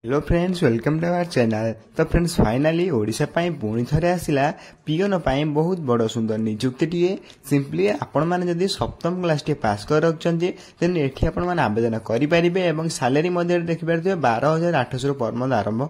Hello friends, welcome to our channel. तो friends, finally Odisha पाई पुणी थरे आसिला पियोन पाई बहुत बड़ सुंदर नियुक्ति टीए। सिंपली आपण माने जदी सप्तम क्लास टी पास कर रखछन्ती देन एठी आपण माने आवेदन करि परिबे एवं सैलरी मध्ये देखि परथिबे 12800 पर मंथ आरंभ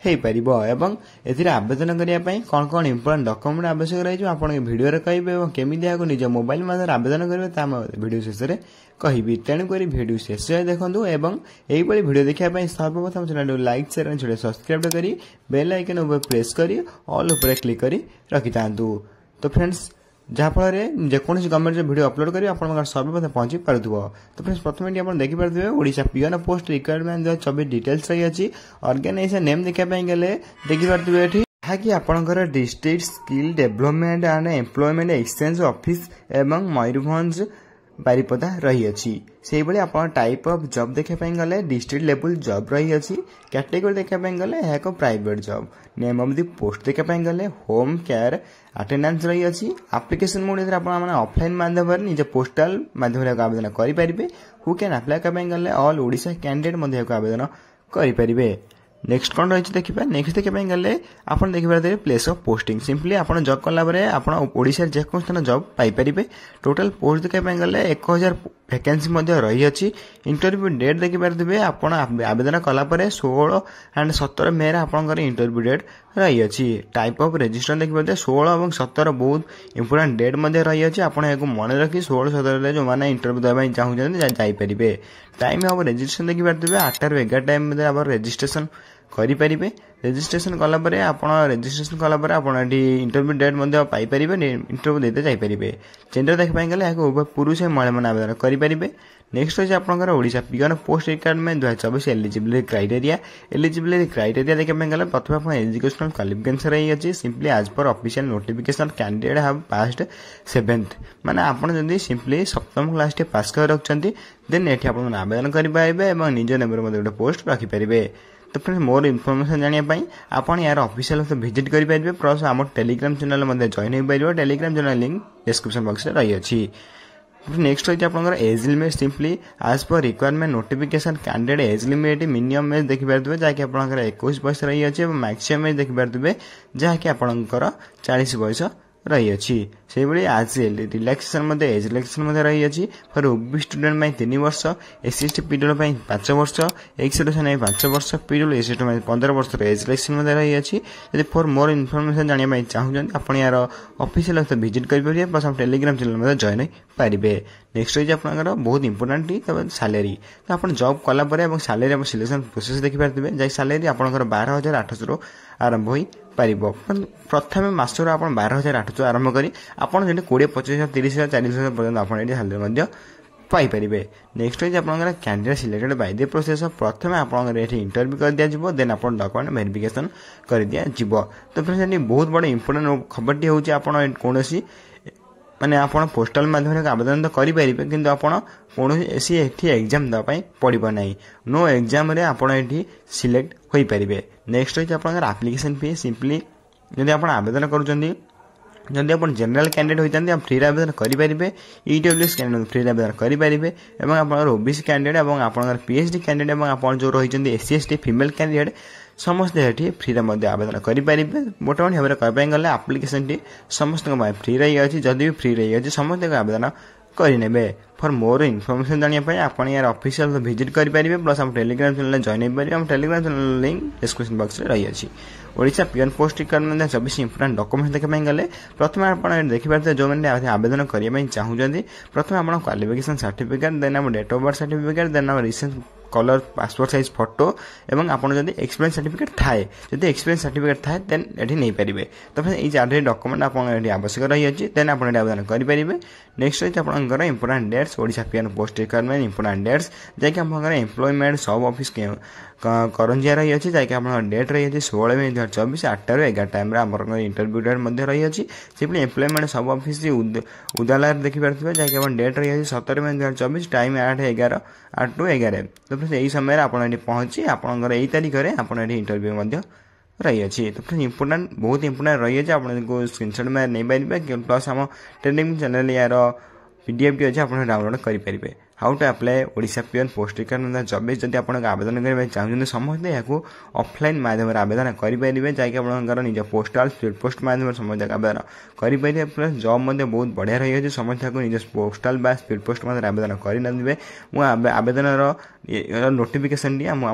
हेई परिबो एवं एथिरे आवेदन करिया पई कोन कोन इंपोर्टेंट डॉक्यूमेंट आवश्यक रही जो आपण वीडियो रे कहबे एवं केमिति याको निज मोबाइल माध्यम आवेदन करबे ता वीडियो शेष रे कहबी। तेणु करी वीडियो शेष देखंतु एवं एई बड़ी वीडियो देखिया पई सर्वप्रथम channel like share and subscribe करी बेल आइकन ऊपर प्रेस करी ऑल ऊपर क्लिक करी रखि तांतु। तो फ्रेंड्स, जहाँफल जेकोसी गवर्नमेंट वीडियो अपलोड करेंगे आप सर्वप्रथम पहुंची पार्थ्व। तो फ्रेंड्स, प्रथम आप देखिपे Odisha peon post requirement 2024 details रही अच्छी ऑर्गेनाइजेशन नेम देखापी गले देखिपे कि आपंकर district skill development and employment exchange office एवं मयूरभंज बारिपदा रही अच्छी से आप टाइप ऑफ जॉब देखापी गले डिस्ट्रिक्ट लेवल जॉब रही अच्छी कैटेगरी देखापी गले एक private job name of the post देखापी गले होम केयर अटेंडेंस रही अच्छी एप्लिकेशन मोड ऑफलाइन माध्यम निज पोस्टाल माध्यम आवेदन करेंगे। हु कैन अप्लाई करने गले ऑल ओडिशा कैंडिडेट आवेदन करेंगे। नेक्स्ट कौन रही देखिए नेक्स्ट देखिए गले आप देखिए प्लेस ऑफ पोस्टिंग सिंपली आप जॉब कलापर आपड़ जेको स्थान जॉब पाइपर। टोटाल पोस्ट देखिए गले 1000 वैकेंसी रही अच्छी। इंटरव्यू डेट देखिए आप आवेदन कलापर 16 एंड 17 मे आपंकर इंटरव्यू डेट रही अच्छी। टाइप ऑफ रजिस्ट्रेशन देखिए 16 और 17 बहुत इंपोर्टेंट डेट रही अच्छी। आप मन रखी 16 17 जो मैंने इंटरव्यू देवाई चाहूँगे। टाइम ऑफ रजिस्ट्रेशन देखिए 8 ରୁ 11 टाइम आप रजिस्ट्रेशन करेंगे। रजिस्ट्रेशन कलापर रजिस्ट्रेशन कलापर आप इंटरव्यू डेट पाइपर इंटरव्यू देते जापरेंगे। जेंडर देखा गले पुरुष महिला मैंने आवेदन करेंगे। नेक्स्ट रही आपंकर Odisha peon post requirement 2024 eligibility criteria. Eligibility criteria देखा गले प्रथम आप एजुकेशनल क्वालिफिकेशन रही अच्छी सिंपली आज पर official notification candidate have passed 7th माने आपन जदी सिंपली सप्तम क्लास टे पास कर रखछन्ती देन एठी आपन आवेदन करि पाइबे एवं निज नंबर मध्ये पोस्ट रखि परिबे। तो फ्रेंड्स, मोर इनफॉरमेशन जानिया पई आपन यार ऑफिशियल विजिट करि पाइबे प्लस हम टेलीग्राम चैनल मध्ये जॉइन हो पाइबे। Telegram channel link description box रे रही अछि। नेक्स्ट रही आपंकर एज लिमिट सिंपली आज पर requirement notification candidate age limit minimum age देखिपे जहाँकि आपंकर 21 वर्ष रही अच्छे और मैक्सिमम एज देखिपे जहाँकि आपंकर 40 वर्ष रही अच्छी। से भाई आज रिलैक्सेशन एज रिलैक्सेशन रही अच्छी। फॉर ओबी स्टूडेंट में 3 वर्ष, एससी एसटी पीडब्ल्यू 5 वर्ष, एक्स सर्विसमैन 5 वर्ष, पीडब्ल्यू एससी 15 वर्ष एज रिलैक्सेशन रही अच्छी। यदि फॉर मोर इनफॉरमेशन जानापी चाहूँ आप यार ऑफिशियल विजिट करेंगे प्लस आप टेलीग्राम चैनल जॉइन हो पारे। नेक्स्ट रही आपंकर बहुत इंपोर्टेंट सैलरी। तो आप जॉब कलापर सैलरी आप सिलेक्शन प्रोसेस देखिपे जै सैलरी आपंकर 12800 आरंभ हो पार। प्रथम मासर आप 12800 आरंभ करी आपड़ जो 20 25 30 40 पर्यटन आप सैलरी पाइपर। नेक्स्ट रही आपंकर candidate selected by the process प्रथम आपंकर ये इंटरव्यू कर दिज्व देन आप डॉक्यूमेंट वेरिफिकेशन कर दिज्व। तो फ्रेंड्स, बहुत बड़ इंपोर्टेंट खबर हूँ आप कौन माने आप पोस्टाल माध्यम आवेदन तो करेंगे कि आपड़ कौन एग्जाम देवाई पड़ो ना। नो एग्जाम आप सिलेक्ट हो पारे। नेक्स्ट रही आपंकर एप्लिकेशन फी सिंपली जब आप आवेदन करुँच जदि आप जनरल कैंडिडेट होता फ्री आवेदन करेंगे। ईडब्ल्यूएस कैंडिडेट फ्री आवेदन करेंगे और आप ओबीसी कैंडिडेट और आप पीएचडी कैंडिडेट और आप जो रही एससी एसटी फीमेल कैंडिडेट समस्त ये फ्री आवेदन करेंगे। मोटामोटी भाव में कहवाई गले आप्लिकेसन टी समस्त फ्री रही अच्छी। जदि भी फ्री रही अच्छी समस्त आवेदन करेंगे। फॉर मोर इनफॉरमेशन जानापी आप यार ऑफिशियल विजिट करेंगे प्लस आप टेलीग्राम चैनल जॉइन हो पारे। Telegram channel link description box में रही अच्छी। Odisha peon post requirement 2024 important document देखापी गले प्रथम आप देखिए जो मैंने आवेदन करने चाहूँगी प्रथम आप क्वालिफिकेशन सर्टिफिकेट देन आप date of birth certificate then आप recent colour passport size photo और आपड़ जब एक्सपीरियंस सर्टिफिकेट थाए जब एक्सपीरियंस सर्टिफिकेट थाए देन ये नहीं पारे। तो फिर ये 4 डॉक्यूमेंट आप आवश्यक रही अच्छी देन आप आवेदन करेंगे। नेक्स्ट रही आपंकर important dates Odisha peon post requirement important dates जैकि आपंकर एम्प्लॉयमेंट सब ऑफिस करंजिया रही अच्छी जैकि आप डेट रही है 16 मे 2024 8 ରୁ 11 टाइम आम इंटरव्यू डेट रही अच्छी। सिंपली एम्प्लॉयमेंट सब ऑफिस उदाला देखिपे जैकि आप डेट रही है 17 मे 2024 टाइम 8 ରୁ 11। तो फिर यही समय आप पहुँची आपंकर यही तारीख में आप इंटरव्यू रही अच्छी। तो फिर इंपोर्टेंट बहुत इंपोर्टेंट रही है आपको स्क्रीनशॉट में नहीं पारे प्लस आम टेलीग्राम चैनल यार पीडीएफ टी अच्छे आप डाउनलोड करेंगे। How to apply Odisha peon post requirement job जदि आप आवेदन करने चाहते समस्त यहाँ ऑफलाइन माध्यम आवेदन करेंगे जैक आप निज पोस्टाल स्पीड पोस्ट माध्यम समस्त आवेदन करेंगे प्लस जॉब बहुत बढ़िया रही है समस्त निज पोस्टाल बा स्पीड पोस्ट आवेदन करेंगे आवेदन नोटिफिकेशन टी आम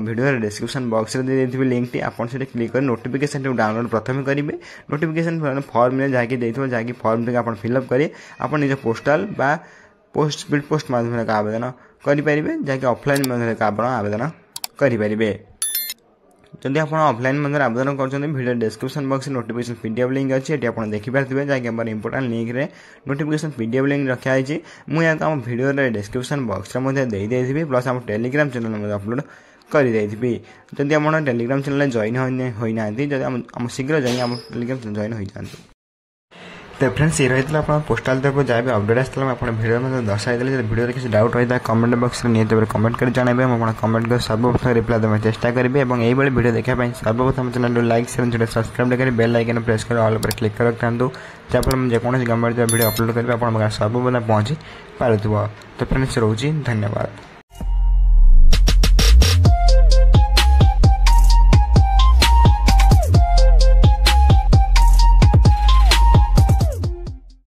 वीडियो डिस्क्रिप्शन बॉक्स में देती लिंक टी आप क्लिक कर नोटिफिकेशन डाउनलोड प्रथम करेंगे नोटिफिकेशन फॉर्म में जहाँकि फॉर्म टी आप फिलअप करें आप निज पोस्टाल बा पोस्ट स्पीड पोस्ट माध्यम आवेदन करेंगे जहाँकि ऑफलाइन माध्यम आप आवेदन करेंगे जदि आप ऑफलाइन मंदिर आवेदन कर वीडियो डिस्क्रिप्शन बॉक्स में नोटिफिकेशन पीडीएफ लिंक अच्छी ये आप देखिपारे जहाँकि इंपोर्टाट लिंक रे नोटिफिकेशन पीडीएफ लिंक रखाई मुझे आम वीडियो डिस्क्रिप्शन बॉक्स में प्लस आम टेलीग्राम चैनल अपलोड करदे जदि आप टेलीग्राम चैनल जॉइन होना जब शीघ्र जाइए आम टेलीग्राम जॉइन हो जाती। तो फ्रेंड्स ये रही आप पोस्टाल तरफ जहाँ भी अपडेट आसला आप वीडियो में दर्शाई वीडियो किसी डाउट रही है कमेंट बॉक्स में निहत कमेंट कर जानवे आप कमेंट कर सर्वप्रथम रिप्लाई देवाई चेष्टा करेंगे और यही वीडियो देखापी सर्वप्रथम चैनल लाइक शेयर सब्सक्राइब कर बेल आइकन प्रेस कर ऑल पर क्लिक कर रखता जहाँफल जेकोसी गवर्नमेंट वीडियो अपलोड करेंगे आप सर्वप्रथम पहुँची पार्थ। तो फ्रेंड्स रोची धन्यवाद।